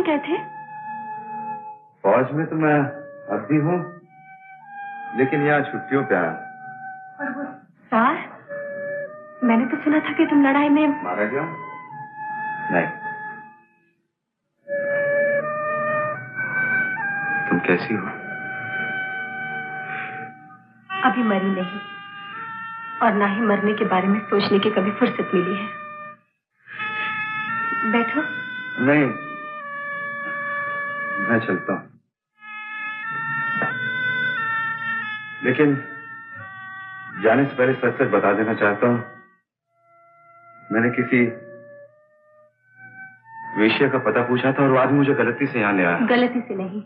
कौन गए थे? फौज में तो मैं अब भी हूँ, लेकिन यहाँ छुट्टियों पे आया। और वो सार, मैंने तो सुना था कि तुम लड़ाई में मारा गया। नहीं, तुम कैसी हो? अभी मरी नहीं, और ना ही मरने के बारे में सोचने की कभी फुर्सत मिली है। बैठो। नहीं, मैं चलता हूँ, लेकिन जाने से पहले सच सच बता देना चाहता हूँ, मैंने किसी वेश्या का पता पूछा था और वो आदमी मुझे गलती से यहाँ ले आया। गलती से नहीं,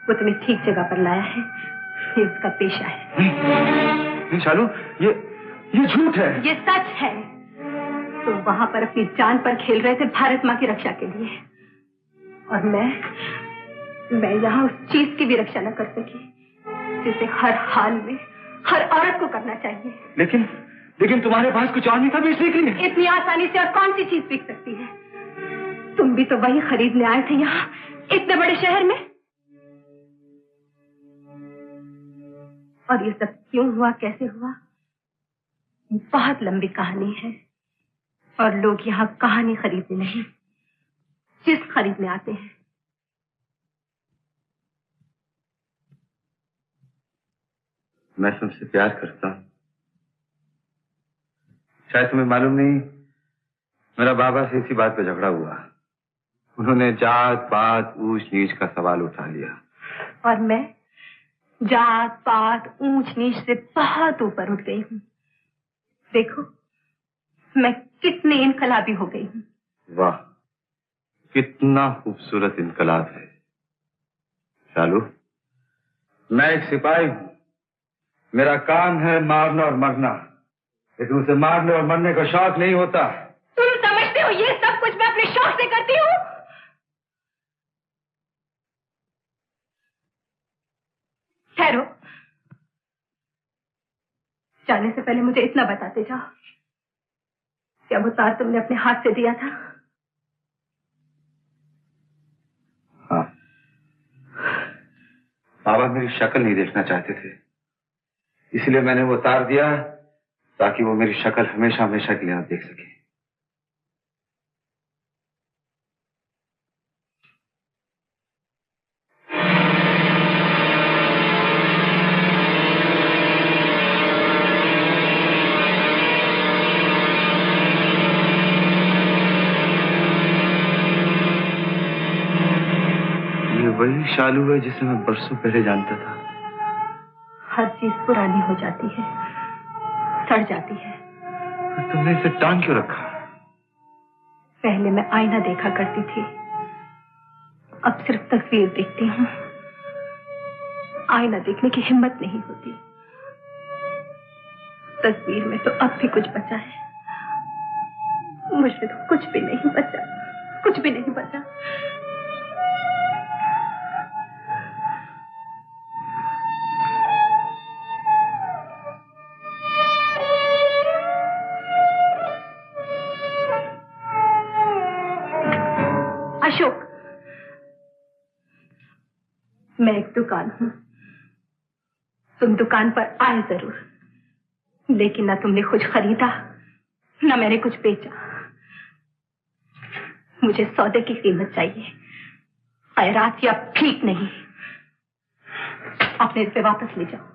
वो तुम्हें ठीक जगह पर लाया है, ये उसका पेशा है। नहीं शालू, ये झूठ है। ये सच है। तुम वहां पर अपनी जान पर खेल रहे थे भारत माँ की रक्षा के लिए, और मैं यहाँ उस चीज की भी रक्षा न कर सकी जिसे हर हाल में हर औरत को करना चाहिए। लेकिन तुम्हारे पास कुछ और नहीं था बेचने के लिए? इतनी आसानी से और कौन सी चीज बिक सकती है? तुम भी तो वही खरीदने आए थे यहाँ इतने बड़े शहर में। और ये सब क्यों हुआ, कैसे हुआ, बहुत लंबी कहानी है, और लोग यहाँ कहानी खरीदने नहीं, चीज खरीदने आते हैं। मैं तुमसे प्यार करता हूँ। शायद तुम्हें मालूम नहीं, मेरा बाबा से इसी बात पे झगड़ा हुआ। उन्होंने जात पात ऊंच नीच का सवाल उठा लिया, और मैं जात पात ऊंच नीच से बहुत ऊपर उठ गई हूँ। देखो, मैं कितनी इनकलाबी हो गई हूँ। वाह, कितना खूबसूरत इनकलाब है। शालू, मैं एक सिपाही हूँ, मेरा काम है मारना और मरना, लेकिन उसे मारने और मरने का शौक नहीं होता। तुम समझते हो ये सब कुछ मैं अपने शौक से करती हूँ? ठहरो, जाने से पहले मुझे इतना बताते जाओ, क्या वो तार तुमने अपने हाथ से दिया था? हाँ, बाबा मेरी शक्ल नहीं देखना चाहते थे, इसलिए मैंने वो तार दिया ताकि वो मेरी शक्ल हमेशा हमेशा के लिए ना देख सके। ये वही शालू है जिसे मैं बरसों पहले जानता था। हर चीज पुरानी हो जाती है, सड़ जाती है। फिर तुमने इसे टांग क्यों रखा? पहले मैं आईना देखा करती थी, अब सिर्फ तस्वीर देखती हूँ। आईना देखने की हिम्मत नहीं होती। तस्वीर में तो अब भी कुछ बचा है, मुझे तो कुछ भी नहीं बचा, कुछ भी नहीं बचा। अशोक, मैं एक दुकान हूं। तुम दुकान पर आए जरूर, लेकिन ना तुमने कुछ खरीदा, ना मैंने कुछ बेचा। मुझे सौदे की कीमत चाहिए, खैरात या भीख नहीं। अपने रुपए वापस ले जाओ।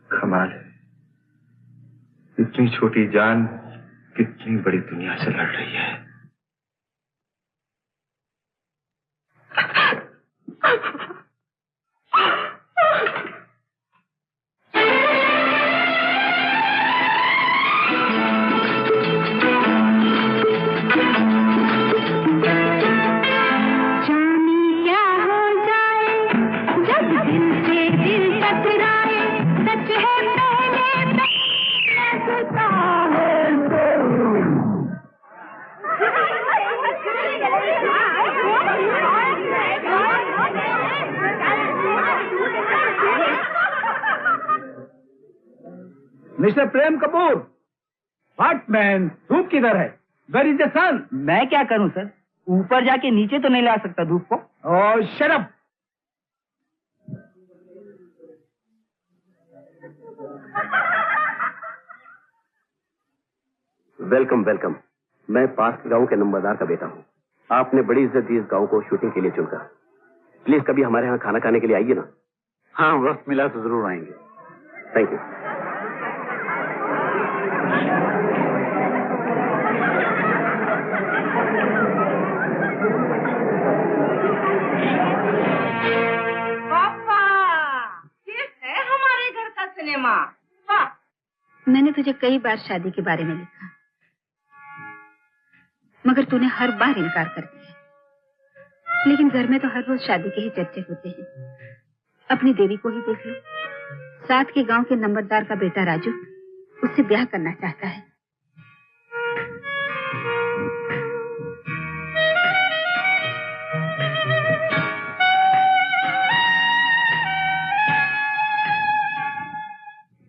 कमाल है, इतनी छोटी जान कितनी बड़ी दुनिया से लड़ रही है। Mister Prem Kapoor, what man, धूप किधर है? वेयर इज द सन? मैं क्या करूं सर, ऊपर जाके नीचे तो नहीं ला सकता धूप को। ओह शट अप। Welcome welcome. मैं पास गांव के नंबरदार का बेटा हूँ। आपने बड़ी इज्जत दी इस गांव को शूटिंग के लिए चुनकर। प्लीज कभी हमारे यहाँ खाना खाने के लिए आइए ना। हाँ, वक्त मिला तो जरूर आएंगे। Thank you. सिनेमा। मैंने तुझे कई बार शादी के बारे में लिखा, मगर तूने हर बार इनकार कर दिया। लेकिन घर में तो हर रोज शादी के ही चर्चे होते हैं। अपनी देवी को ही देख लो, साथ के गांव के नंबरदार का बेटा राजू उससे ब्याह करना चाहता है।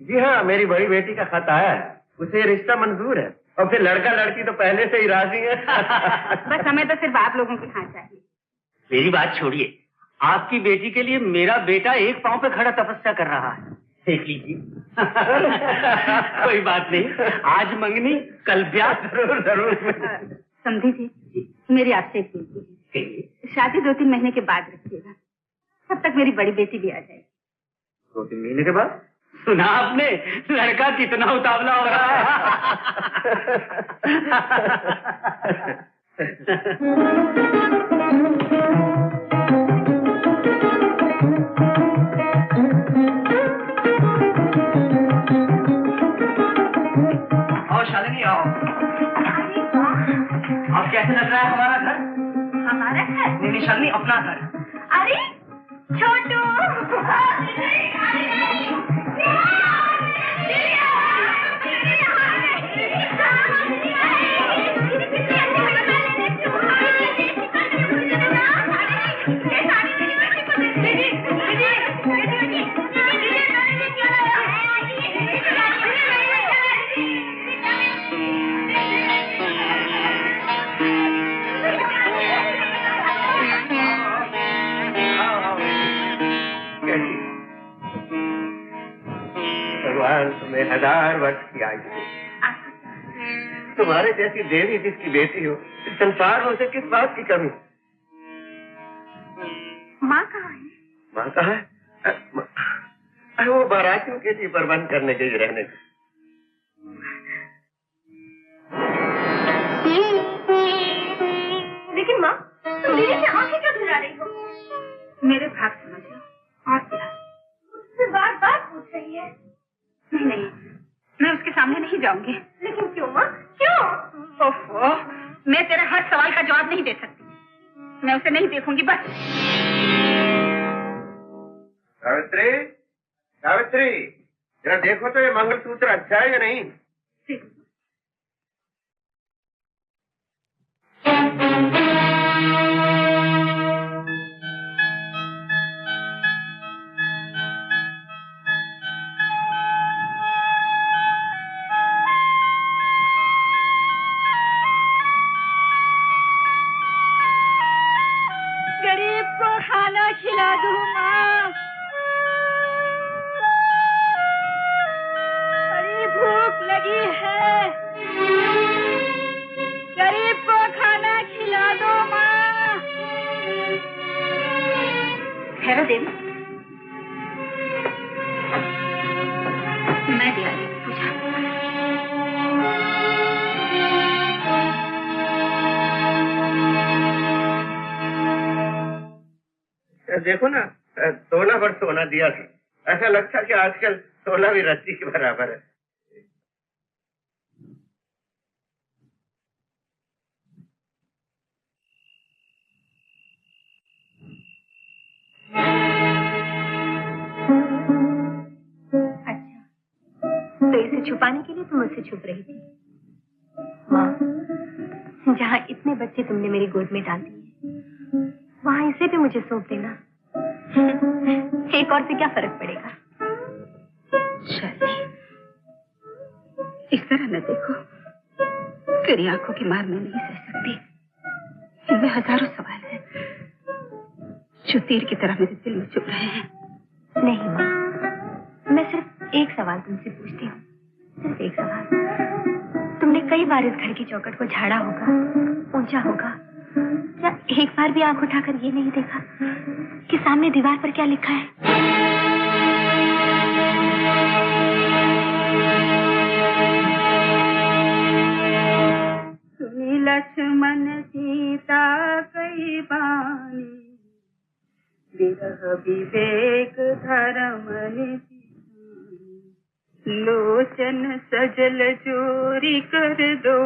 जी हाँ, मेरी बड़ी बेटी का खत आया है। उसे रिश्ता मंजूर है और फिर लड़का लड़की तो पहले से ही राजी है। बस हमें तो सिर्फ आप लोगों के हाथ चाहिए। मेरी बात छोड़िए, आपकी बेटी के लिए मेरा बेटा एक पांव पे खड़ा तपस्या कर रहा है। देख लीजिए। कोई बात नहीं, आज मंगनी कल ब्याह। जरूर जरूर। समझी जी, मेरी आपसे एक विनती है, शादी 2-3 महीने के बाद रखिएगा, तब तक मेरी बड़ी बेटी भी आ जाएगी। 2-3 महीने के बाद? सुना आपने, लड़का कितना उतावला हो रहा है। आओ शालिनी आओ। अब कैसे लग रहा है हमारा घर? हमारा घर? नहीं शालिनी, अपना घर। अरे छोटू, भगवान तुम्हें 1000 वर्ष की आयु दे। तुम्हारे जैसी देवी जिसकी बेटी हो, इस संसार में उसे किस बात की कमी? माँ कहाँ है? माँ कहाँ है? अरे वो बारातियों के लिए प्रबंध करने के लिए रहने को। लेकिन माँ, तुम दीदी से आंखें क्यों चुरा रही हो? मेरे भाग समझ लो, और क्या? उससे बार बार पूछ रही है। नहीं नहीं, मैं उसके सामने नहीं जाऊंगी। लेकिन क्यों माँ, क्यों? ओफो, मैं तेरे हर सवाल का जवाब नहीं दे सकती। मैं उसे नहीं देखूंगी बस। सावित्री, सावित्री, जरा देखो तो ये मंगलसूत्र अच्छा है या नहीं? गरीब को खाना खिला दूं माँ, बड़ी भूख लगी है। गरीब को खाना खिला दो माँ। खैर देवी, मैं दिया पूछा। देखो ना, सोना पर सोना दिया था। ऐसा लगता कि आजकल सोना भी रस्सी के बराबर है। अच्छा, तो इसे छुपाने के लिए तुम मुझसे छुप रही थी। माँ, जहाँ इतने बच्चे तुमने मेरी गोद में डाल दिए, वहाँ इसे भी मुझे सौंप देना। एक और से क्या फर्क पड़ेगा? चलिए, इस तरह न देखो। तेरी आंखों की मार मैं नहीं सह सकती। इनमें हजारों सवाल हैं जो तीर की तरह मेरे दिल में चुभ रहे हैं। नहीं माँ, मैं सिर्फ एक सवाल तुमसे पूछती हूँ, सिर्फ एक सवाल। तुमने कई बार इस घर की चौखट को झाड़ा होगा, पूछा होगा, क्या एक बार भी आंख उठाकर ये नहीं देखा कि सामने दीवार पर क्या लिखा है? सुनी लक्ष्मण सीता कई बानी, विरह विवेक धर्म नीति, लोचन सजल चोरी कर दो,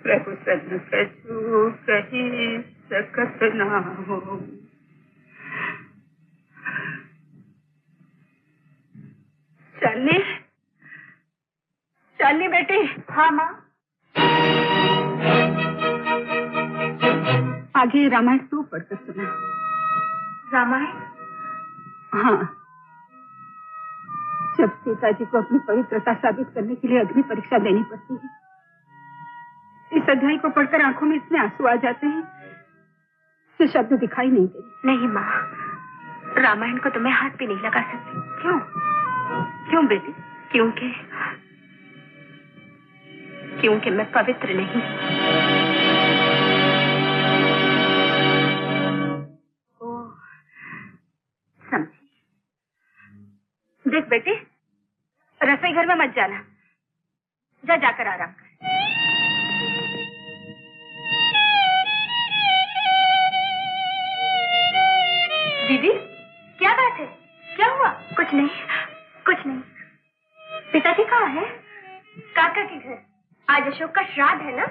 प्रभु सन कछु कही सकत ना हो। चालनी, चालनी बेटी। हाँ माँ। आगे रामायण तू पढ़कर सुना। रामायण? हाँ, जब सीता जी को अपनी पवित्रता साबित करने के लिए अग्नि परीक्षा देनी पड़ती है, इस अध्याय को पढ़कर आंखों में इतने आंसू आ जाते हैं कि शब्द दिखाई नहीं देते। नहीं माँ, रामायण को तो मैं हाथ भी नहीं लगा सकती। क्यों? क्यों बेटी? क्योंकि मैं पवित्र नहीं। ओह, समझी। देख बेटी, रसोई घर में मत जाना, जा जाकर आराम कर। दीदी, क्या बात है? क्या हुआ? कुछ नहीं, कुछ नहीं। पिताजी कहाँ है? काका के घर। आज अशोक का श्राद्ध है ना?